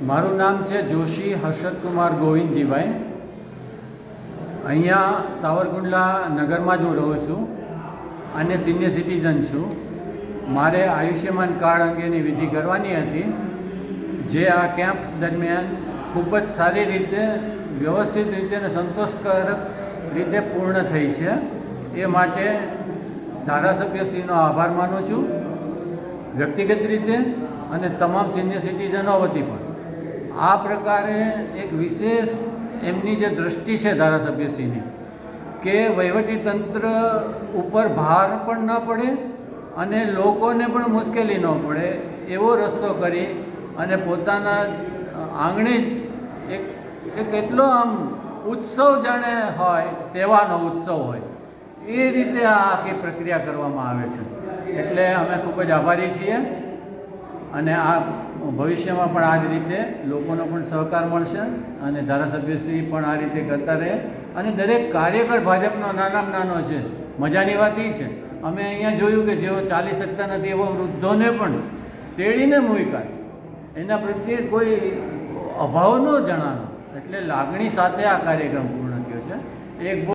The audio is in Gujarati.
મારું નામ છે જોશી હર્ષદકુમાર ગોવિંદજીભાઈ. અહીંયા સાવરકુંડલા નગરમાં જ હું રહું છું અને સિનિયર સિટીઝન છું. મારે આયુષ્યમાન કાર્ડ અંગેની વિધિ કરવાની હતી, જે આ કેમ્પ દરમિયાન ખૂબ જ સારી રીતે, વ્યવસ્થિત રીતે અને સંતોષકારક રીતે પૂર્ણ થઈ છે. એ માટે ધારાસભ્યશ્રીનો આભાર માનું છું, વ્યક્તિગત રીતે અને તમામ સિનિયર સિટીઝનો વતી પણ. આ પ્રકારે એક વિશેષ એમની જે દૃષ્ટિ છે ધારાસભ્યશ્રીની, કે વહીવટીતંત્ર ઉપર ભાર પણ ન પડે અને લોકોને પણ મુશ્કેલી ન પડે એવો રસ્તો કરી અને પોતાના આંગણે એક એટલો આમ ઉત્સવ જાણે હોય, સેવાનો ઉત્સવ હોય એ રીતે આ આખી પ્રક્રિયા કરવામાં આવે છે. એટલે અમે ખૂબ જ આભારી છીએ અને આ ભવિષ્યમાં પણ આ જ રીતે લોકોનો પણ સહકાર મળશે અને ધારાસભ્યશ્રી પણ આ રીતે કરતા રહે. અને દરેક કાર્યકર ભાજપનો નાનામાં નાનો છે. મજાની વાત એ છે, અમે અહીંયા જોયું કે જેઓ ચાલી શકતા નથી એવા વૃદ્ધોને પણ તેડીને મૂક્યા, એના પ્રત્યે કોઈ અભાવ ન જણાનો. એટલે લાગણી સાથે આ કાર્યક્રમ પૂર્ણ થયો છે. એક